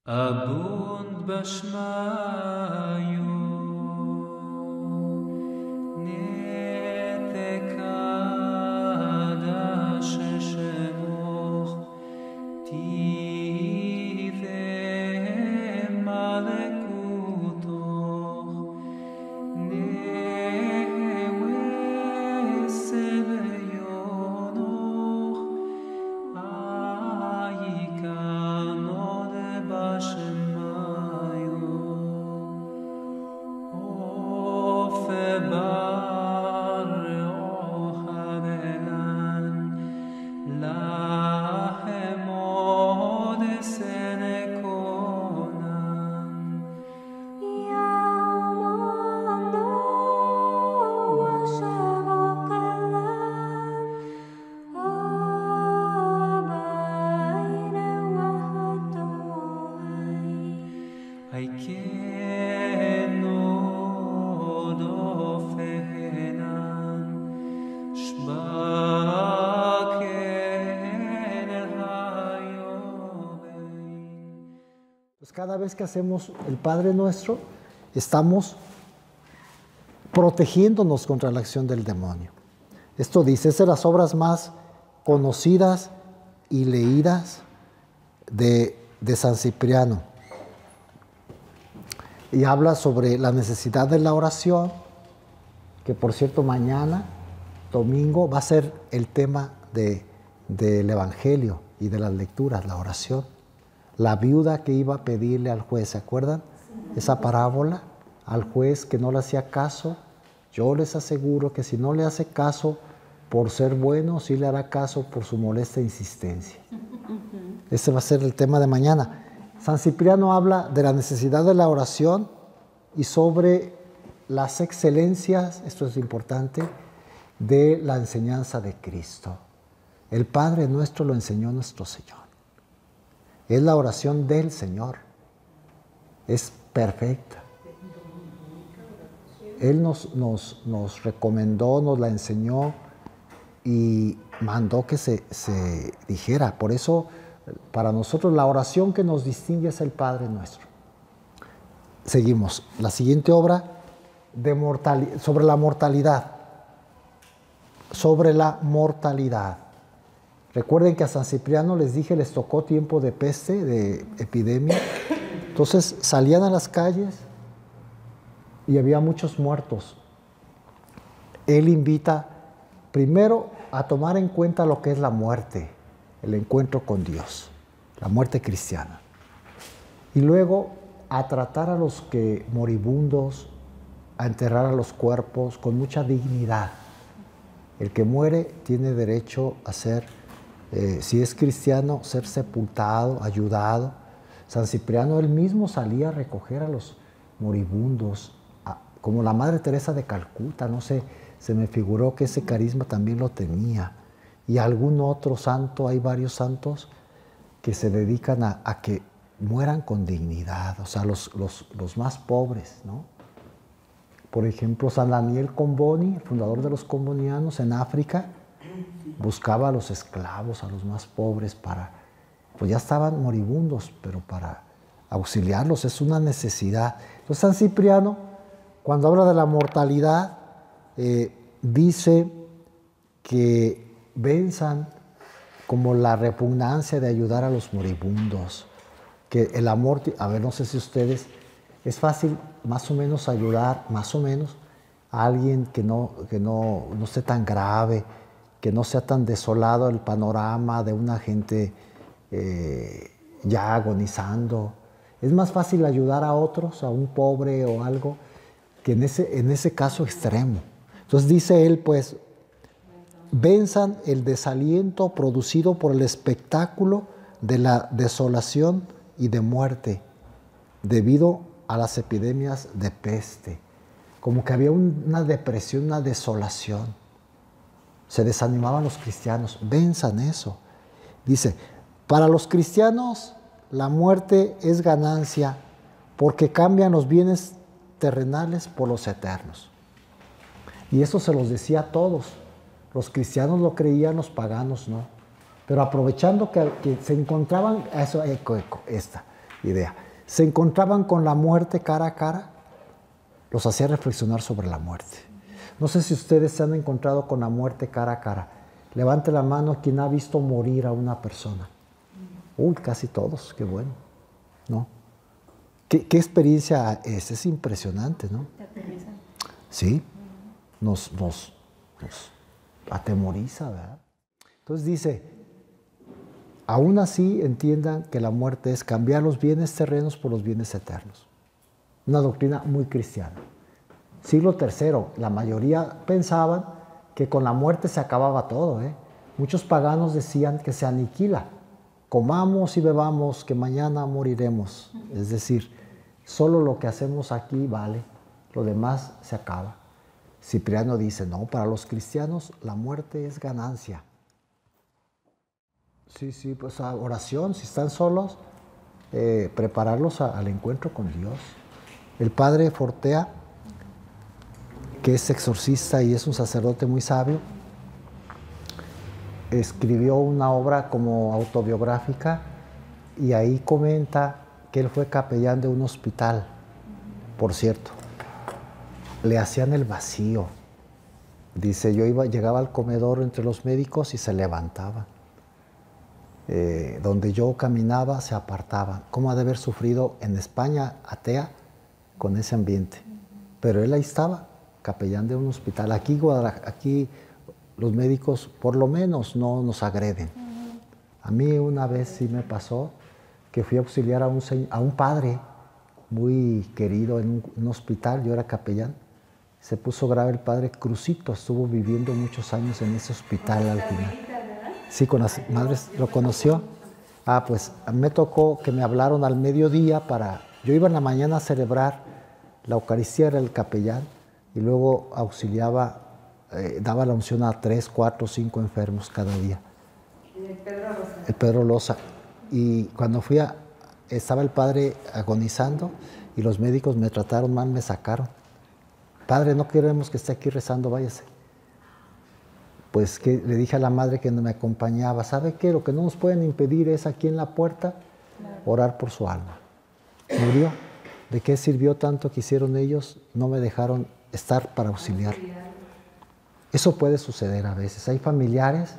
Abund bashmayu netekada sheshemoch tive malekutoch newesebeyonoch ayikano de bashmayu ofebar ohabelan lahemod senekonan Aikeno dofenan shbaken el hayovein. Pues cada vez que hacemos el Padre Nuestro, estamos protegiéndonos contra la acción del demonio. Esto dice, es de las obras más conocidas y leídas de San Cipriano. Y habla sobre la necesidad de la oración, que por cierto mañana, domingo, va a ser el tema del Evangelio y de las lecturas, la oración. La viuda que iba a pedirle al juez, ¿se acuerdan? Esa parábola, al juez que no le hacía caso. Yo les aseguro que si no le hace caso por ser bueno, sí le hará caso por su molesta insistencia. Ese va a ser el tema de mañana. San Cipriano habla de la necesidad de la oración y sobre las excelencias, esto es importante, de la enseñanza de Cristo. El Padre Nuestro lo enseñó nuestro Señor. Es la oración del Señor. Es perfecta. Él nos recomendó, nos la enseñó y mandó que se dijera. Por eso, para nosotros, la oración que nos distingue es el Padre Nuestro. Seguimos. La siguiente obra sobre la mortalidad. Sobre la mortalidad. Recuerden que a San Cipriano les dije, les tocó tiempo de peste, de epidemia. Entonces salían a las calles y había muchos muertos. Él invita primero a tomar en cuenta lo que es la muerte, el encuentro con Dios, la muerte cristiana. Y luego a tratar a los que moribundos, a enterrar a los cuerpos con mucha dignidad. El que muere tiene derecho a ser, si es cristiano, ser sepultado, ayudado. San Cipriano él mismo salía a recoger a los moribundos, como la Madre Teresa de Calcuta, no sé, se me figuró que ese carisma también lo tenía. Y algún otro santo, hay varios santos que se dedican a que mueran con dignidad, o sea, los más pobres, ¿no? Por ejemplo, San Daniel Comboni, el fundador de los combonianos en África, buscaba a los esclavos, a los más pobres, pues ya estaban moribundos, pero para auxiliarlos es una necesidad. Entonces San Cipriano, cuando habla de la mortalidad, dice que venzan como la repugnancia de ayudar a los moribundos, que el amor, a ver, no sé si ustedes, es fácil más o menos ayudar, más o menos, a alguien que no esté tan grave, que no sea tan desolado el panorama de una gente ya agonizando. Es más fácil ayudar a otros, a un pobre o algo, que en ese caso extremo. Entonces dice él, pues, venzan el desaliento producido por el espectáculo de la desolación y de muerte debido a las epidemias de peste. Como que había una depresión, una desolación. Se desanimaban los cristianos. Venzan eso. Dice, para los cristianos la muerte es ganancia porque cambian los bienes terrenales por los eternos. Y eso se los decía a todos. Los cristianos lo creían, los paganos no. Pero aprovechando que se encontraban, idea. Se encontraban con la muerte cara a cara, los hacía reflexionar sobre la muerte. No sé si ustedes se han encontrado con la muerte cara a cara. Levante la mano quien ha visto morir a una persona. Uy, casi todos, qué bueno, ¿no? ¿Qué experiencia es? Es impresionante, ¿no? Sí, nos atemoriza, ¿verdad? Entonces dice, aún así entiendan que la muerte es cambiar los bienes terrenos por los bienes eternos. Una doctrina muy cristiana. Siglo III, la mayoría pensaban que con la muerte se acababa todo, ¿eh? Muchos paganos decían que se aniquila. Comamos y bebamos, que mañana moriremos. Es decir, solo lo que hacemos aquí vale, lo demás se acaba. Cipriano dice, no, para los cristianos la muerte es ganancia. Sí, pues oración, si están solos, prepararlos al encuentro con Dios. El padre Fortea, que es exorcista y es un sacerdote muy sabio, escribió una obra como autobiográfica y ahí comenta que él fue capellán de un hospital. Por cierto, le hacían el vacío. Dice, llegaba al comedor entre los médicos y se levantaba. Donde yo caminaba se apartaba. ¿Cómo ha de haber sufrido en España atea con ese ambiente? Pero él ahí estaba, capellán de un hospital. Aquí los médicos por lo menos no nos agreden. A mí una vez sí me pasó que fui a auxiliar a un padre muy querido en un hospital, yo era capellán. Se puso grave el padre Crucito, estuvo viviendo muchos años en ese hospital al final. Sí, con las madres, ¿lo conoció? Pues me tocó que me hablaron al mediodía yo iba en la mañana a celebrar la Eucaristía, era el capellán, y luego auxiliaba, daba la unción a 3, 4, 5 enfermos cada día. El Pedro Loza. Y cuando estaba el padre agonizando y los médicos me trataron mal, me sacaron. Padre, no queremos que esté aquí rezando, váyase. Pues que le dije a la madre que no me acompañaba, ¿sabe qué? Lo que no nos pueden impedir es aquí en la puerta orar por su alma. Murió. ¿De qué sirvió tanto que hicieron ellos? No me dejaron estar para auxiliar. Eso puede suceder a veces. Hay familiares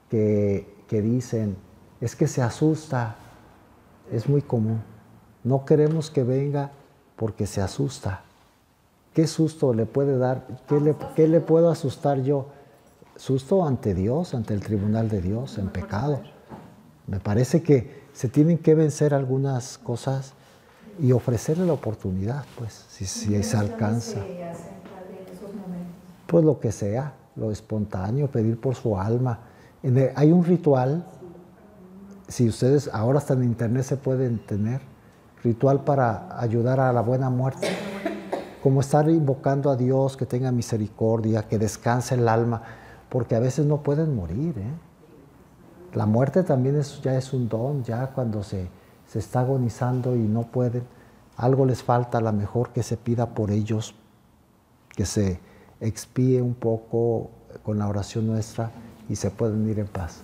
que dicen, es que se asusta. Es muy común. No queremos que venga porque se asusta. ¿Qué susto le puede dar? ¿Qué le puedo asustar yo? Susto ante Dios, ante el tribunal de Dios, en pecado. Me parece que se tienen que vencer algunas cosas y ofrecerle la oportunidad, pues, si se alcanza. Pues lo que sea, lo espontáneo, pedir por su alma. Hay un ritual, si ustedes ahora hasta en internet se pueden tener, ritual para ayudar a la buena muerte. Como estar invocando a Dios que tenga misericordia, que descanse el alma, porque a veces no pueden morir, ¿eh? La muerte también ya es un don, ya cuando se está agonizando y no pueden, algo les falta, a lo mejor que se pida por ellos, que se expíe un poco con la oración nuestra y se pueden ir en paz.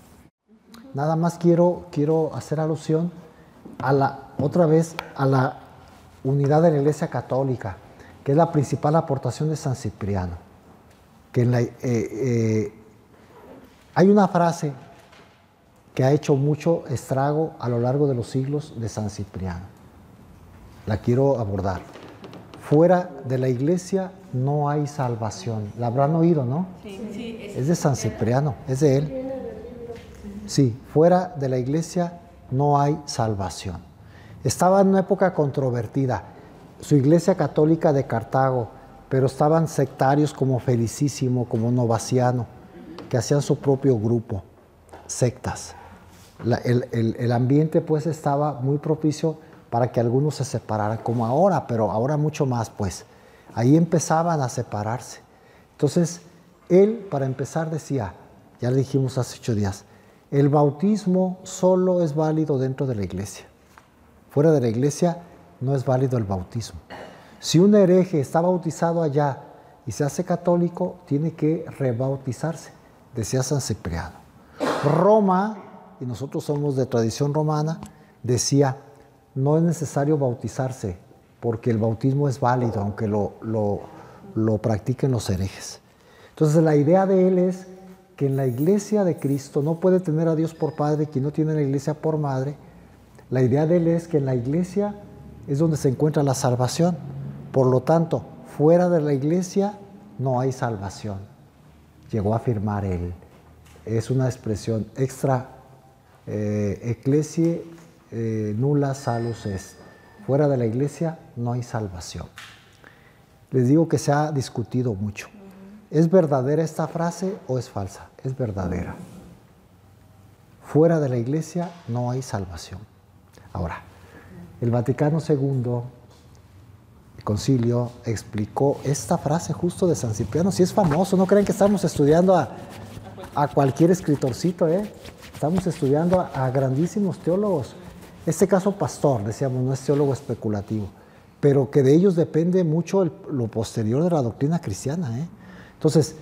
Nada más quiero hacer alusión otra vez a la unidad de la Iglesia Católica, que es la principal aportación de San Cipriano. Que hay una frase que ha hecho mucho estrago a lo largo de los siglos de San Cipriano. La quiero abordar. Fuera de la Iglesia no hay salvación. La habrán oído, ¿no? Sí. Es de San Cipriano, es de él. Sí, fuera de la Iglesia no hay salvación. Estaba en una época controvertida. Su Iglesia Católica de Cartago, pero estaban sectarios como Felicísimo, como Novaciano, que hacían su propio grupo, sectas. El ambiente pues estaba muy propicio para que algunos se separaran, como ahora, pero ahora mucho más pues. Ahí empezaban a separarse. Entonces, él para empezar decía, ya le dijimos hace 8 días, el bautismo solo es válido dentro de la Iglesia. Fuera de la Iglesia no es válido el bautismo. Si un hereje está bautizado allá y se hace católico, tiene que rebautizarse, decía San Cipriano. Roma, y nosotros somos de tradición romana, decía, no es necesario bautizarse, porque el bautismo es válido, aunque lo practiquen los herejes. Entonces la idea de él es que en la iglesia de Cristo no puede tener a Dios por padre quien no tiene la iglesia por madre. La idea de él es que en la iglesia es donde se encuentra la salvación. Por lo tanto, fuera de la iglesia no hay salvación. Llegó a afirmar él. Es una expresión extra ecclesiae nulla salus est. Fuera de la iglesia no hay salvación. Les digo que se ha discutido mucho. ¿Es verdadera esta frase o es falsa? Es verdadera. Fuera de la iglesia no hay salvación. Ahora, el Vaticano II, el concilio, explicó esta frase justo de San Cipriano. Si es famoso, no crean que estamos estudiando a cualquier escritorcito, Estamos estudiando a grandísimos teólogos. Este caso Pastor, decíamos, no es teólogo especulativo, pero que de ellos depende mucho lo posterior de la doctrina cristiana, Entonces,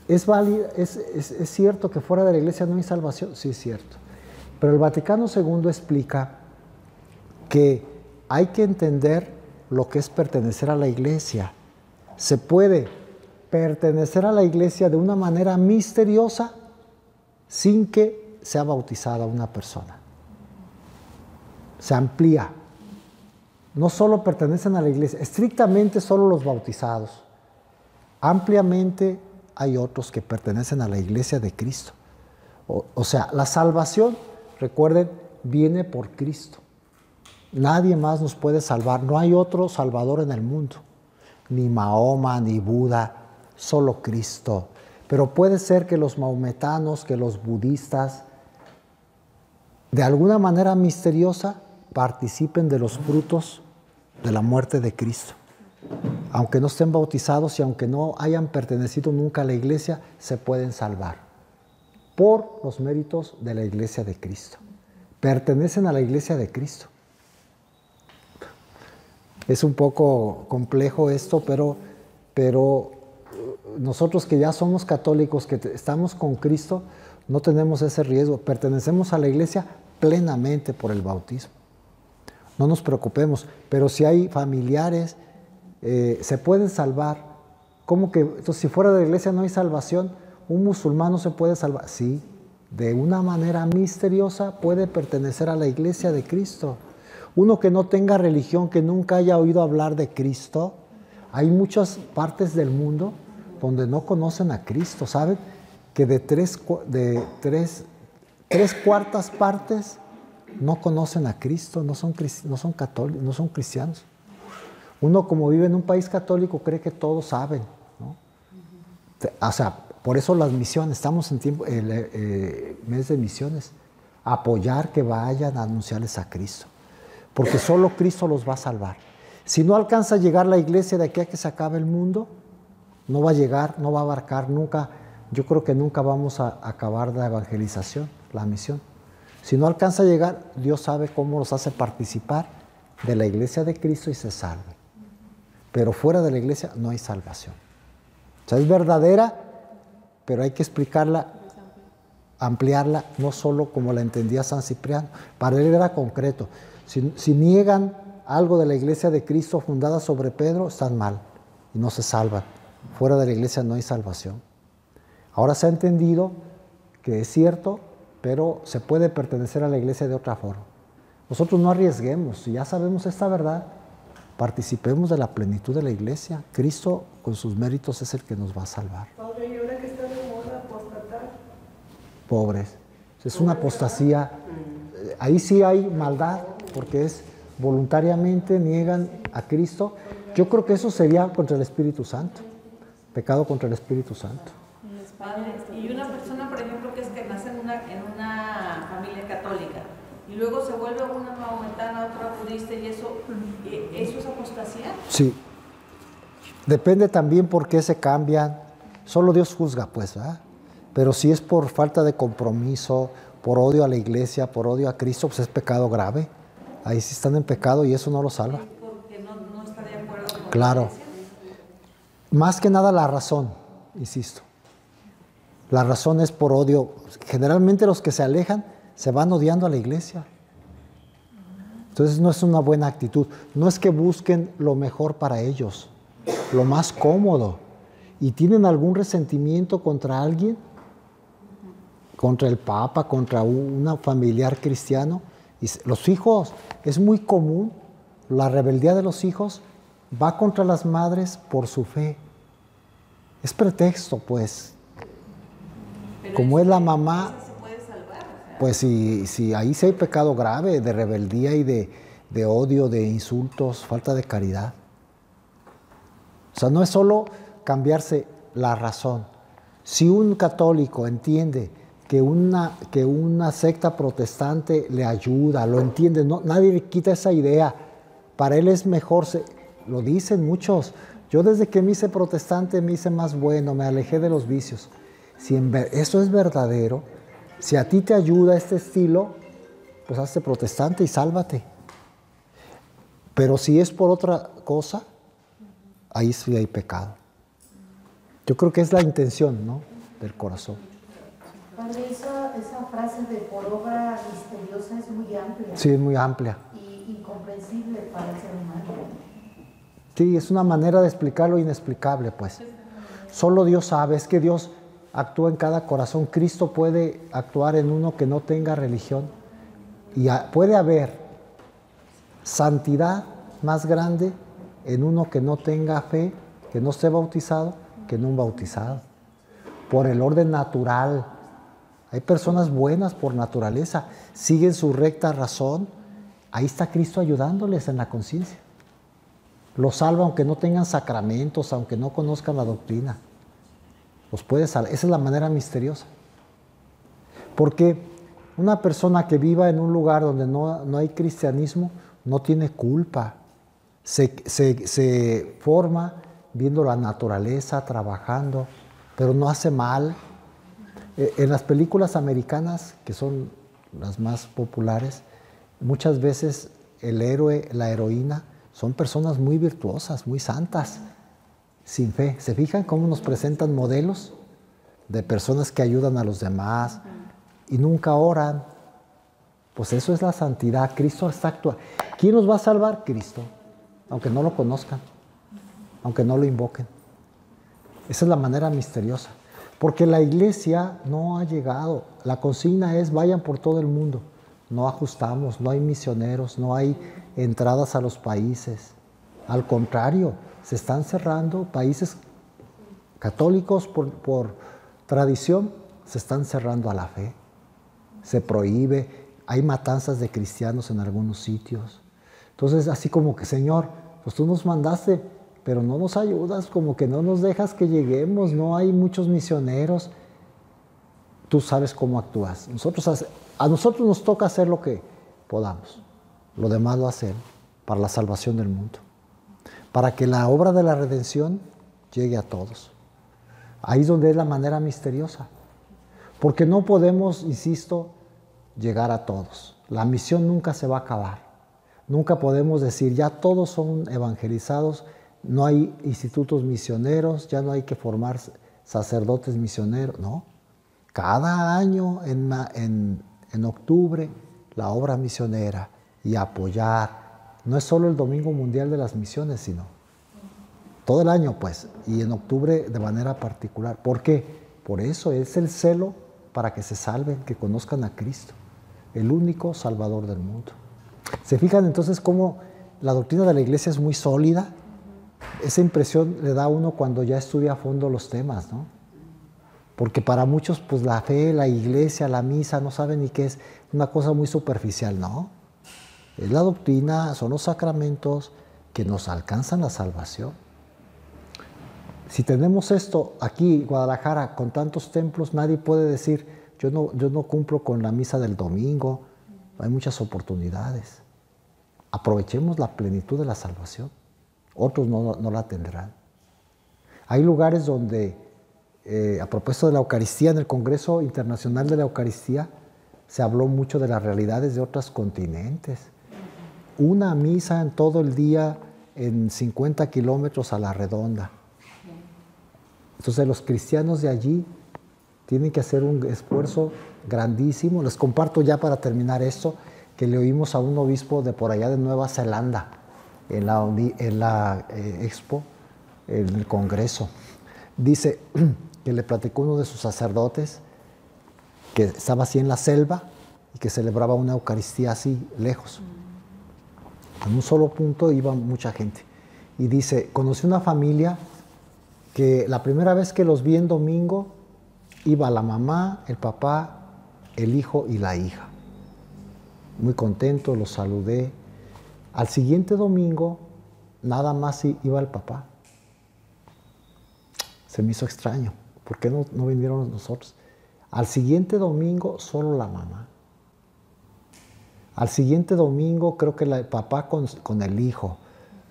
¿es válido, es cierto que fuera de la iglesia no hay salvación? Sí, es cierto. Pero el Vaticano II explica que hay que entender lo que es pertenecer a la iglesia. Se puede pertenecer a la iglesia de una manera misteriosa sin que sea bautizada una persona. Se amplía. No solo pertenecen a la iglesia, estrictamente solo los bautizados. Ampliamente hay otros que pertenecen a la iglesia de Cristo. O sea, la salvación, recuerden, viene por Cristo. Nadie más nos puede salvar. No hay otro salvador en el mundo. Ni Mahoma, ni Buda, solo Cristo. Pero puede ser que los maometanos, que los budistas, de alguna manera misteriosa, participen de los frutos de la muerte de Cristo. Aunque no estén bautizados y aunque no hayan pertenecido nunca a la iglesia, se pueden salvar por los méritos de la iglesia de Cristo. Pertenecen a la iglesia de Cristo. Es un poco complejo esto, pero nosotros que ya somos católicos, que estamos con Cristo, no tenemos ese riesgo. Pertenecemos a la iglesia plenamente por el bautismo. No nos preocupemos, pero si hay familiares, se pueden salvar. ¿Cómo que? Entonces, si fuera de la iglesia no hay salvación, ¿un musulmán no se puede salvar? Sí, de una manera misteriosa puede pertenecer a la iglesia de Cristo. Uno que no tenga religión, que nunca haya oído hablar de Cristo, hay muchas partes del mundo donde no conocen a Cristo, ¿saben? Que de tres cuartas partes no conocen a Cristo, no son católicos, no son cristianos. Uno, como vive en un país católico, cree que todos saben, ¿no? O sea, por eso las misiones, estamos en tiempo, mes de misiones, apoyar que vayan a anunciarles a Cristo, porque solo Cristo los va a salvar. Si no alcanza a llegar la iglesia de aquí a que se acabe el mundo, no va a llegar, no va a abarcar nunca. Yo creo que nunca vamos a acabar la evangelización, la misión. Si no alcanza a llegar, Dios sabe cómo los hace participar de la iglesia de Cristo y se salve. Pero fuera de la iglesia no hay salvación. O sea, es verdadera, pero hay que explicarla, ampliarla, no solo como la entendía San Cipriano. Para él era concreto. Si niegan algo de la iglesia de Cristo fundada sobre Pedro, están mal y no se salvan. Fuera de la iglesia no hay salvación. Ahora se ha entendido que es cierto, pero se puede pertenecer a la iglesia de otra forma. Nosotros no arriesguemos, si ya sabemos esta verdad, participemos de la plenitud de la iglesia. Cristo, con sus méritos, es el que nos va a salvar. Padre, ¿y ahora que está de moda apostatar? Pobres. Es una apostasía. Ahí sí hay maldad, porque es voluntariamente niegan a Cristo. Yo creo que eso sería contra el Espíritu Santo. Pecado contra el Espíritu Santo. Padre, y una persona, por ejemplo, que nace en una familia católica y luego se vuelve una maometana, otra budista, y ¿eso es apostasía? Sí. Depende también por qué se cambian. Solo Dios juzga, pues, ¿verdad? Pero si es por falta de compromiso, por odio a la iglesia, por odio a Cristo, pues es pecado grave. Ahí sí están en pecado y eso no lo salva. Porque no está de acuerdo con Claro. la iglesia. Más que nada la razón, insisto. La razón es por odio. Generalmente los que se alejan se van odiando a la iglesia. Entonces no es una buena actitud. No es que busquen lo mejor para ellos, lo más cómodo. Y tienen algún resentimiento contra alguien, contra el Papa, contra un familiar cristiano. Y los hijos, es muy común, la rebeldía de los hijos va contra las madres por su fe. Es pretexto, pues. Pero Como es la mamá, esa se puede salvar, o sea, pues si ahí sí hay pecado grave de rebeldía y de odio, de insultos, falta de caridad. O sea, no es solo cambiarse la razón. Si un católico entiende que una secta protestante le ayuda, lo entiende, no, nadie le quita esa idea. Para él es mejor, lo dicen muchos. Yo desde que me hice protestante me hice más bueno, me alejé de los vicios. Si eso es verdadero, si a ti te ayuda este estilo, pues hazte protestante y sálvate. Pero si es por otra cosa, ahí sí hay pecado. Yo creo que es la intención, ¿no?, del corazón. Padre, esa frase de por obra misteriosa es muy amplia. Sí, es muy amplia. Y incomprensible para el ser humano. Sí, es una manera de explicar lo inexplicable, pues. Solo Dios sabe, es que Dios actúa en cada corazón. Cristo puede actuar en uno que no tenga religión. Y puede haber santidad más grande en uno que no tenga fe, que no esté bautizado, que en un bautizado. Por el orden natural. Hay personas buenas por naturaleza, siguen su recta razón. Ahí está Cristo ayudándoles en la conciencia. Los salva aunque no tengan sacramentos, aunque no conozcan la doctrina. Los puede salvar. Esa es la manera misteriosa. Porque una persona que viva en un lugar donde no hay cristianismo no tiene culpa. Se forma viendo la naturaleza, trabajando, pero no hace mal. En las películas americanas, que son las más populares, muchas veces el héroe, la heroína, son personas muy virtuosas, muy santas, sin fe. ¿Se fijan cómo nos presentan modelos de personas que ayudan a los demás y nunca oran? Pues eso es la santidad. Cristo está actuando. ¿Quién nos va a salvar? Cristo, aunque no lo conozcan, aunque no lo invoquen. Esa es la manera misteriosa. Porque la iglesia no ha llegado. La consigna es vayan por todo el mundo. No ajustamos, no hay misioneros, no hay entradas a los países. Al contrario, se están cerrando países católicos por tradición, se están cerrando a la fe. Se prohíbe, hay matanzas de cristianos en algunos sitios. Entonces, así como que, Señor, pues tú nos mandaste, pero no nos ayudas, como que no nos dejas que lleguemos, no hay muchos misioneros. Tú sabes cómo actúas. A nosotros nos toca hacer lo que podamos. Lo demás lo hacen para la salvación del mundo. Para que la obra de la redención llegue a todos. Ahí es donde es la manera misteriosa. Porque no podemos, insisto, llegar a todos. La misión nunca se va a acabar. Nunca podemos decir, ya todos son evangelizados, no hay institutos misioneros, ya no hay que formar sacerdotes misioneros. No. Cada año en octubre, la obra misionera y apoyar. No es solo el Domingo Mundial de las Misiones, sino todo el año, pues, y en octubre de manera particular. ¿Por qué? Por eso es el celo para que se salven, que conozcan a Cristo, el único Salvador del mundo. ¿Se fijan entonces cómo la doctrina de la Iglesia es muy sólida? Esa impresión le da a uno cuando ya estudia a fondo los temas, ¿no? Porque para muchos, pues la fe, la iglesia, la misa, no saben ni qué es, una cosa muy superficial, ¿no? Es la doctrina, son los sacramentos que nos alcanzan la salvación. Si tenemos esto aquí en Guadalajara, con tantos templos, nadie puede decir, yo no cumplo con la misa del domingo. Hay muchas oportunidades. Aprovechemos la plenitud de la salvación. Otros no la tendrán. Hay lugares donde, a propósito de la Eucaristía, en el Congreso Internacional de la Eucaristía, se habló mucho de las realidades de otros continentes. Una misa en todo el día en 50 kilómetros a la redonda. Entonces los cristianos de allí tienen que hacer un esfuerzo grandísimo. Les comparto ya para terminar esto. que le oímos a un obispo de por allá de Nueva Zelanda, en la expo, en el congreso. Dice que le platicó uno de sus sacerdotes que estaba así en la selva y que celebraba una Eucaristía así lejos. En un solo punto iba mucha gente. Y dice, conocí una familia que la primera vez que los vi en domingo, iba la mamá, el papá, el hijo y la hija. Muy contento, los saludé. Al siguiente domingo, nada más iba el papá. Se me hizo extraño. ¿Por qué no vinieron nosotros? Al siguiente domingo, solo la mamá. Al siguiente domingo, creo que el papá con el hijo.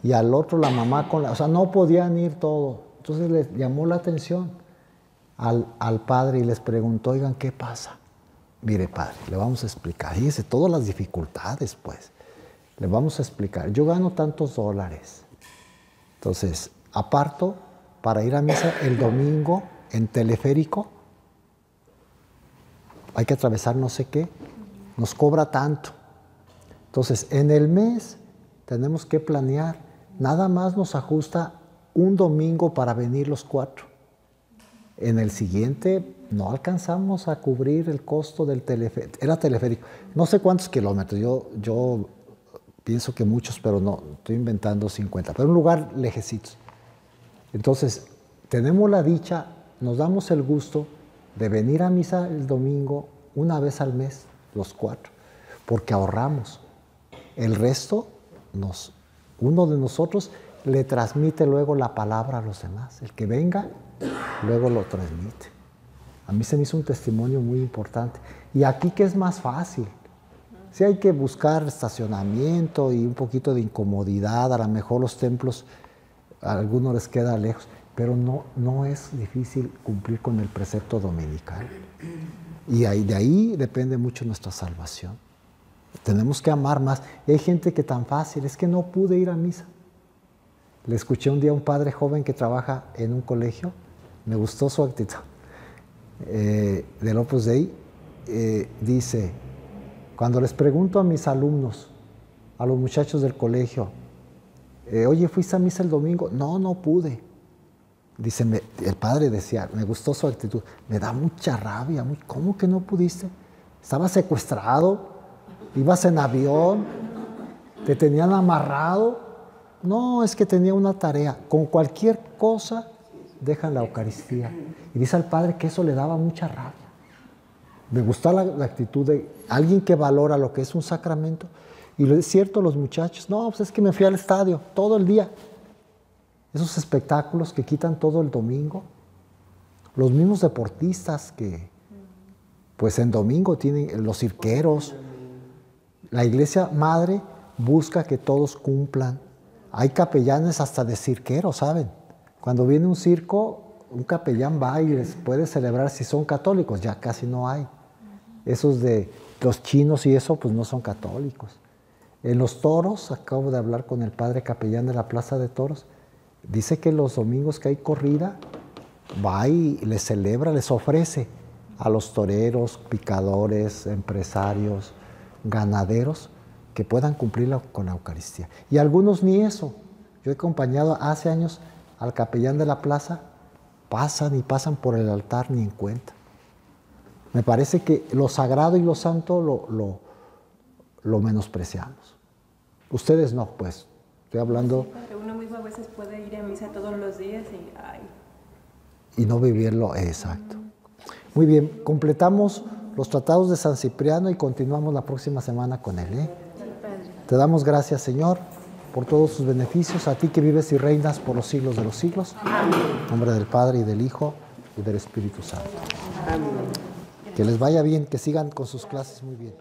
Y al otro la mamá con la... O sea, no podían ir todos. Entonces les llamó la atención al padre y les preguntó, oigan, ¿qué pasa? Mire, padre, le vamos a explicar. Fíjese, todas las dificultades, pues. Le vamos a explicar. Yo gano tantos dólares. Entonces, aparto para ir a misa el domingo en teleférico. Hay que atravesar no sé qué. Nos cobra tanto. Entonces, en el mes tenemos que planear. Nada más nos ajusta un domingo para venir los 4. En el siguiente no alcanzamos a cubrir el costo del teleférico. Era teleférico. No sé cuántos kilómetros. Yo pienso que muchos, pero no. Estoy inventando 50. Pero un lugar lejecitos. Entonces, tenemos la dicha, nos damos el gusto de venir a misa el domingo una vez al mes, los 4. Porque ahorramos. El resto, uno de nosotros le transmite luego la palabra a los demás. El que venga, luego lo transmite. A mí se me hizo un testimonio muy importante. Y aquí que es más fácil. Sí hay que buscar estacionamiento y un poquito de incomodidad. A lo mejor los templos, a algunos les queda lejos. Pero no es difícil cumplir con el precepto dominical. Y de ahí depende mucho nuestra salvación. Tenemos que amar más. Y hay gente que tan fácil, es que no pude ir a misa. Le escuché un día a un padre joven que trabaja en un colegio, me gustó su actitud, del Opus Dei, dice, cuando les pregunto a mis alumnos, a los muchachos del colegio, oye, ¿fuiste a misa el domingo? No pude. Dice, el padre decía, me gustó su actitud, me da mucha rabia, ¿cómo que no pudiste? Estabas secuestrado, ibas en avión, te tenían amarrado. No, es que tenía una tarea. Con cualquier cosa dejan la Eucaristía. Y dice al padre que eso le daba mucha rabia. Me gustó la actitud de alguien que valora lo que es un sacramento. Y es cierto, los muchachos, no, pues es que me fui al estadio todo el día. Esos espectáculos que quitan todo el domingo. Los mismos deportistas que, pues en domingo tienen los cirqueros. La iglesia madre busca que todos cumplan. Hay capellanes hasta de cirqueros, ¿saben? Cuando viene un circo, un capellán va y les puede celebrar si son católicos. Ya casi no hay. Esos de los chinos y eso, pues no son católicos. En los toros, acabo de hablar con el padre capellán de la Plaza de Toros, dice que los domingos que hay corrida, va y les celebra, les ofrece a los toreros, picadores, empresarios, ganaderos, que puedan cumplir con la Eucaristía. Y algunos ni eso. Yo he acompañado hace años al capellán de la plaza, pasan por el altar ni en cuenta. Me parece que lo sagrado y lo santo lo menospreciamos. Ustedes no, pues. Estoy hablando... Sí, porque uno mismo a veces puede ir a misa todos los días y no vivirlo, exacto. Muy bien, completamos los tratados de San Cipriano y continuamos la próxima semana con él. Te damos gracias, Señor, por todos sus beneficios, a ti que vives y reinas por los siglos de los siglos. En nombre del Padre y del Hijo y del Espíritu Santo. Amén. Que les vaya bien, que sigan con sus clases muy bien.